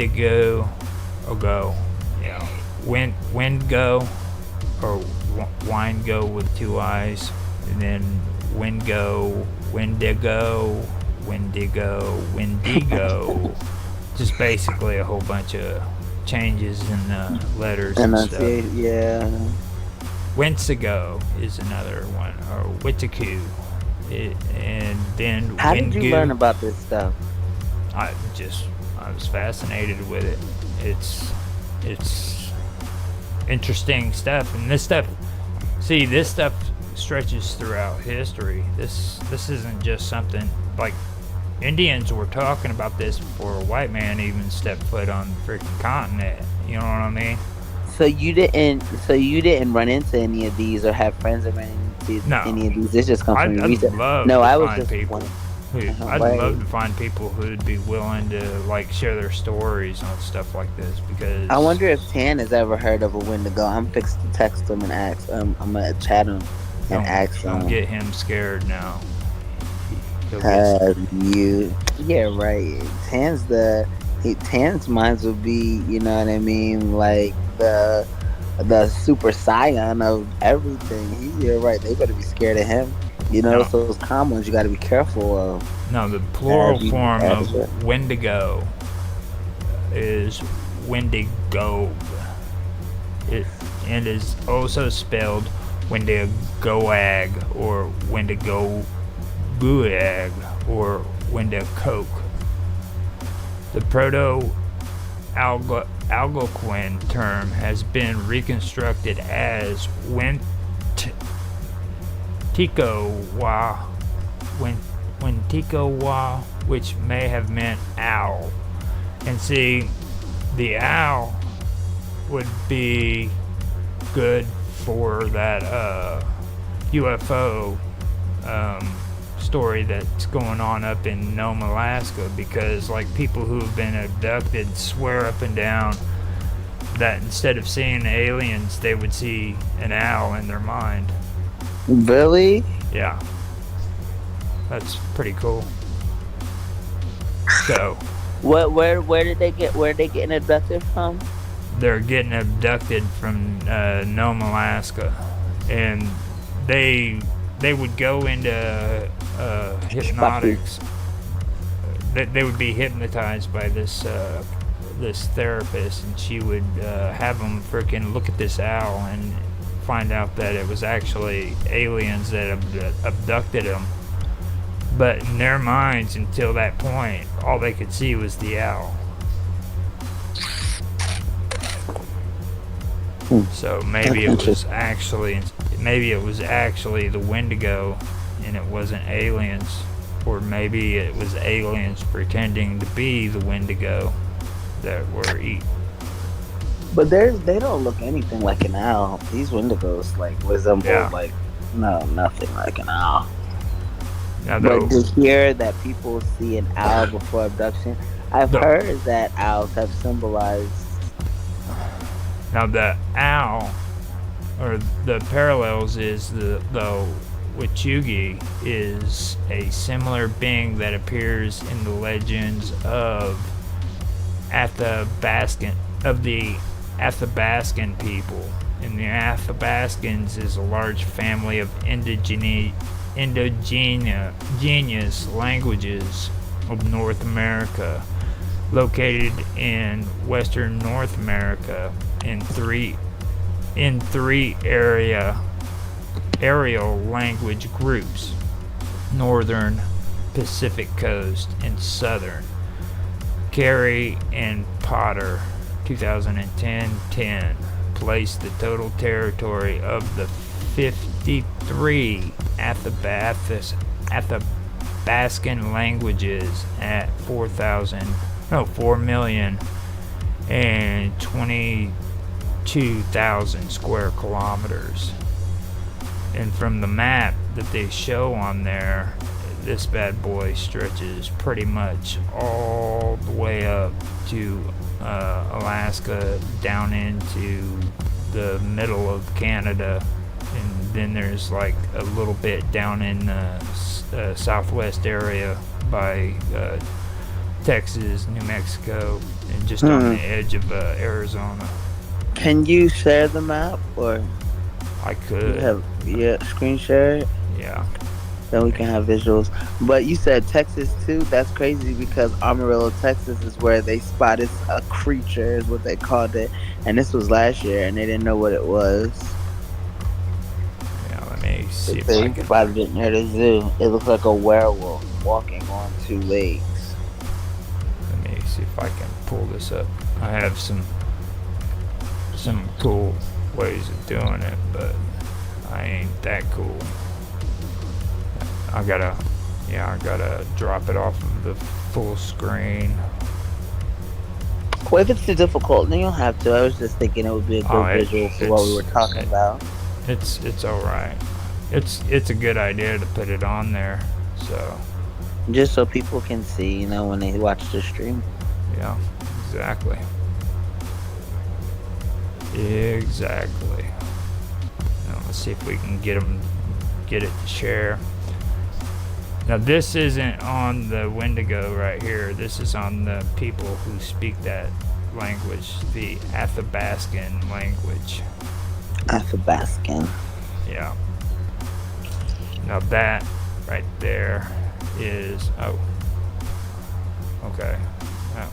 Wendigo, Wendigo, or Wingo with two eyes, and then Windigo, just basically a whole bunch of changes in the letters and stuff. Yeah. Wendigo is another one, or Witiku, and then How did you learn Wingu. about this stuff? I was fascinated with it. It's interesting stuff, and this stuff stretches throughout history. This isn't just something like Indians were talking about this before a white man even stepped foot on the freaking continent. You know what I mean? So you didn't run into any of these or have friends that ran into No. any of these. This just comes from I'd research. love No, to I was find just people. I'd Right. love to find people who'd be willing to like share their stories on stuff like this, because I wonder if Tan has ever heard of a Wendigo. I'm fixed to text him and ask. I'm gonna chat him and ask don't him. get him scared now. He'll get Yeah, right. Tan's minds would be, you know what I mean, like the super scion of everything. You're right. They better be scared of him. You know, No. so those common ones you got to be careful of. No, the plural That'd be form accurate. of Wendigo is Wendigo. It and is also spelled Wendigoag or Wendigobuag or Wendicoke. The Proto-Algonquin term has been reconstructed as Wentikowa, which may have meant owl. And see, the owl would be good for that UFO story that's going on up in Nome, Alaska, because like people who have been abducted swear up and down that instead of seeing aliens, they would see an owl in their mind. Really? Yeah. That's pretty cool. So Where did they getting abducted from? they're getting abducted from Nome, Alaska, and they would go into hypnotics. They would be hypnotized by this therapist, and she would have them freaking look at this owl and find out that it was actually aliens that abducted them. But in their minds, until that point, all they could see was the owl. So maybe it was actually the Wendigo, and it wasn't aliens, or maybe it was aliens pretending to be the Wendigo that were eaten. But they don't look anything like an owl. These Wendigos like resemble nothing like an owl. Now, But to hear that people see an owl before abduction, I've heard that owls have symbolized. Now the owl, or the parallels, is the Wichugi is a similar being that appears in the legends of the Athabascan people. And the Athabascans is a large family of indigenous languages of North America, located in Western North America in three aerial language groups: Northern, Pacific Coast, and Southern. Carey and Potter, 2010, placed the total territory of the 53 Athabascan languages at 4,022,000 square kilometers. And from the map that they show on there, this bad boy stretches pretty much all the way up to Alaska, down into the middle of Canada, and then there's like a little bit down in the southwest area by Texas, New Mexico, and just on the edge of Arizona. Can you share the map, or I you could. have screen share it? Yeah. Then we can have visuals. But you said Texas too. That's crazy because Amarillo, Texas, is where they spotted a creature, is what they called it, and this was last year, and they didn't know what it was. Yeah. Let me see if I They can. spotted it near the zoo. It looks like a werewolf walking on two legs. Let me see if I can pull this up. I have some cool ways of doing it, but I ain't that cool. I gotta drop it off of the full screen. Well, if it's too difficult, then you don't have to. I was just thinking it would be a good visual for what we were talking about. It's all right. It's a good idea to put it on there. So Just so people can see, when they watch the stream. yeah, exactly. Exactly. Now let's see if we can get it to share. Now this isn't on the Wendigo right here. This is on the people who speak that language, the Athabascan language. Athabascan. Yeah. Now that right there is okay. Oh,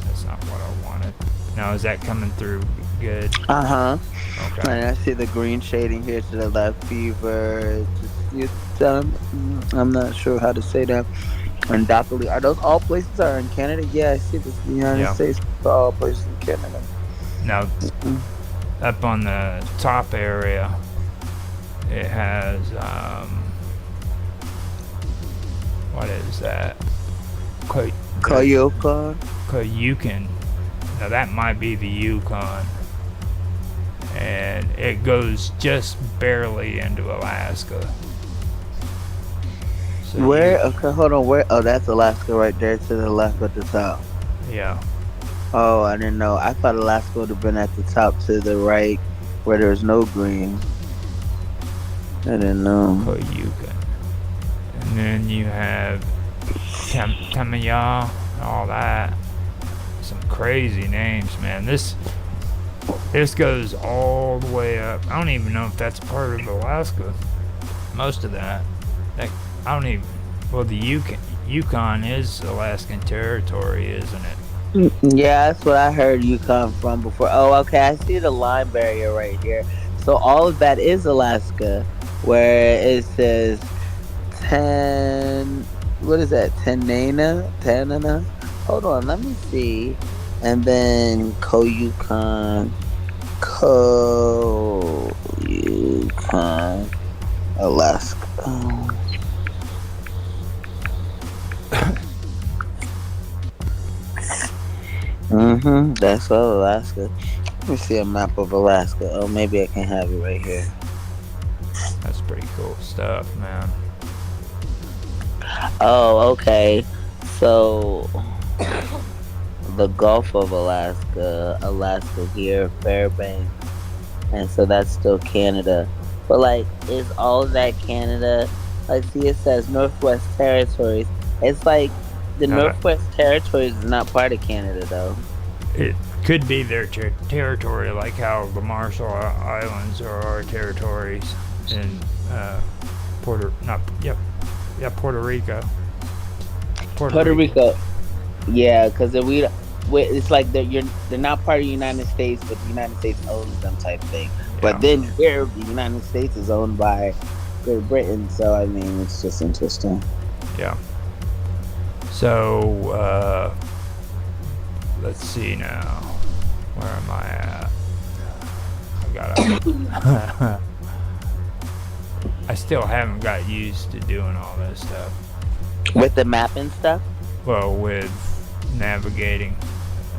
that's not what I wanted. Now is that coming through good? Okay. And I see the green shading here to the left. Fever. I'm not sure how to say that. Undoubtedly, are those all places are in Canada? Yeah, I see this. The United States are all places in Canada. Now, up on the top area, it has what is that? Yukon. Now that might be the Yukon, and it goes just barely into Alaska. So where? Okay, hold on. Where? Oh, that's Alaska right there to the left at the top. Yeah. Oh, I didn't know. I thought Alaska would have been at the top to the right, where there's no green. I didn't know. Yukon, and then you have Tamaya, all that. Some crazy names, man. This goes all the way up. I don't even know if that's part of Alaska. Most of that. I don't even. Well, the Yukon is Alaskan territory, isn't it? Yeah, that's what I heard Yukon from before. Oh, okay. I see the line barrier right here. So all of that is Alaska, where it says 10. What is that? Tanana? Hold on, let me see. And then Yukon, Alaska. That's all Alaska. Let me see a map of Alaska. Oh, maybe I can have it right here. That's pretty cool stuff, man. Oh, okay. So the Gulf of Alaska here, Fairbanks, and so that's still Canada. But like, is all of that Canada? Like, see, it says Northwest Territories. It's like the Northwest Territories is not part of Canada, though. It could be their territory, like how the Marshall Islands are our territories in Puerto Rico. Puerto Rico. Yeah, because it's like they're not part of the United States, but the United States owns them type thing. Yeah. But then here, the United States is owned by Great Britain, so I mean, it's just interesting. Yeah. So let's see now. Where am I at? I still haven't got used to doing all this stuff. With the map and stuff? Well, with navigating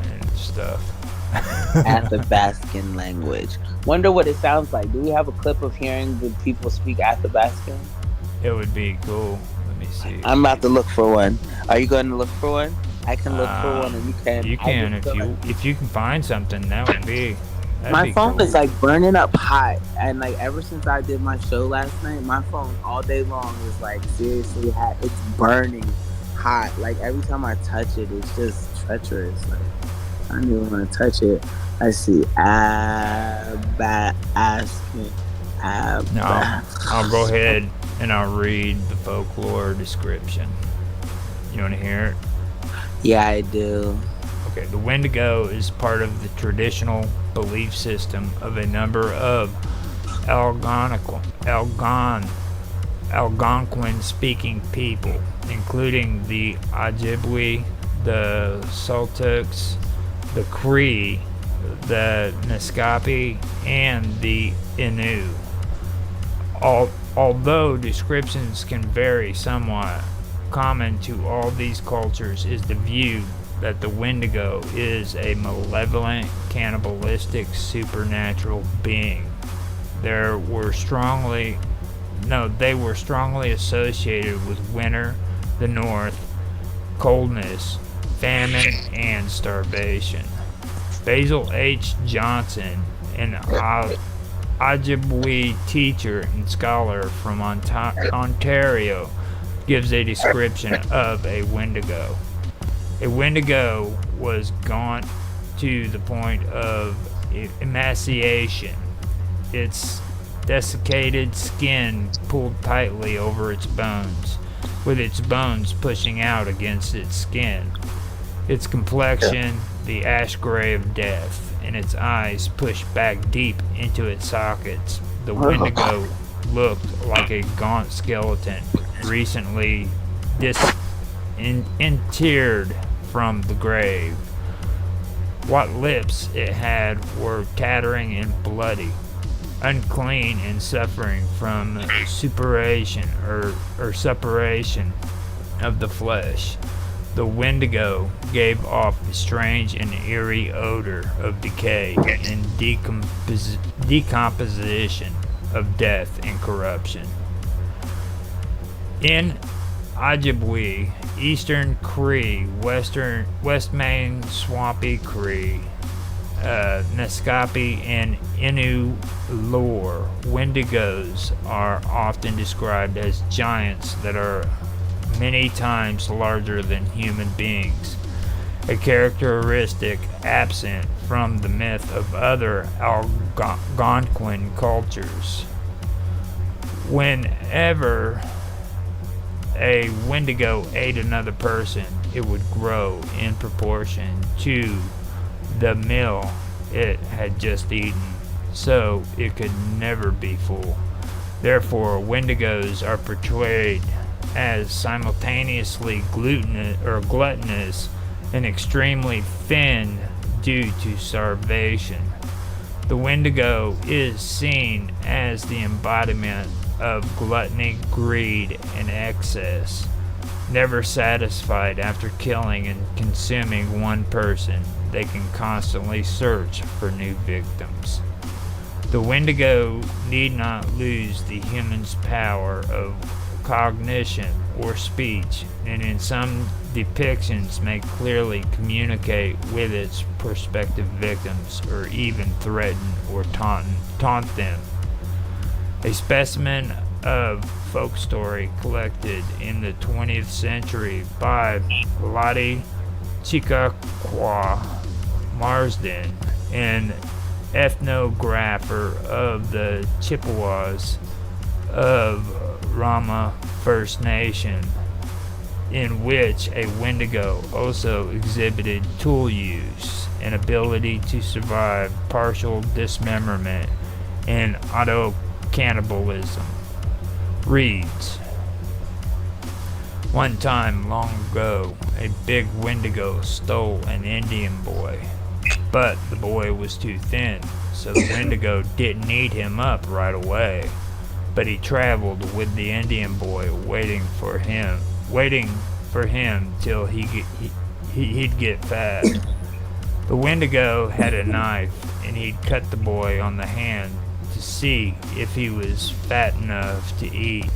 and stuff. Athabascan language. Wonder what it sounds like. Do we have a clip of hearing the people speak Athabascan? It would be cool. Let me see. I'm about to look for one. Are you going to look for one? I can look for one, and you can. You can if you can find something. That would be. My phone is like burning up hot, and like ever since I did my show last night, my phone all day long is like seriously hot. It's burning hot. Like every time I touch it, it's just treacherous. Like I don't even want to touch it. I see asking. Now, I'll go ahead and I'll read the folklore description. You want to hear it? Yeah, I do. Okay, the Wendigo is part of the traditional belief system of a number of Algonquin-speaking people, including the Ojibwe, the Sultics, the Cree, the Naskapi, and the Innu. Although descriptions can vary somewhat, common to all these cultures is the view that the Wendigo is a malevolent, cannibalistic, supernatural being. They were strongly associated with winter, the north, coldness, famine, and starvation. Basil H. Johnson, an Ojibwe teacher and scholar from Ontario, gives a description of a Wendigo. A Wendigo was gaunt to the point of emaciation. Its desiccated skin pulled tightly over its bones, with its bones pushing out against its skin. Its complexion, the ash gray of death, and its eyes pushed back deep into its sockets. The Wendigo looked like a gaunt skeleton, recently interred from the grave. What lips it had were tattering and bloody, unclean and suffering from suppuration or suppuration of the flesh. The Wendigo gave off a strange and eerie odor of decay and decomposition, of death and corruption. In Ojibwe, Eastern Cree, West Main Swampy Cree, Naskapi, and Innu lore, Wendigos are often described as giants that are many times larger than human beings, a characteristic absent from the myth of other Algonquin cultures. Whenever a Wendigo ate another person, it would grow in proportion to the meal it had just eaten, so it could never be full. Therefore, Wendigos are portrayed as simultaneously gluttonous and extremely thin due to starvation. The Wendigo is seen as the embodiment of gluttony, greed, and excess. Never satisfied after killing and consuming one person, they can constantly search for new victims. The Wendigo need not lose the human's power of cognition or speech, and in some depictions may clearly communicate with its prospective victims or even threaten or taunt them. A specimen of folk story collected in the 20th century by Lottie Chickaqua Marsden, an ethnographer of the Chippewas of Rama First Nation, in which a Wendigo also exhibited tool use and ability to survive partial dismemberment and auto-cannibalism. Reads, one time long ago, a big Wendigo stole an Indian boy, but the boy was too thin, so the Wendigo didn't eat him up right away, but he traveled with the Indian boy, waiting for him till he'd get fat. The Wendigo had a knife, and he'd cut the boy on the hand to see if he was fat enough to eat.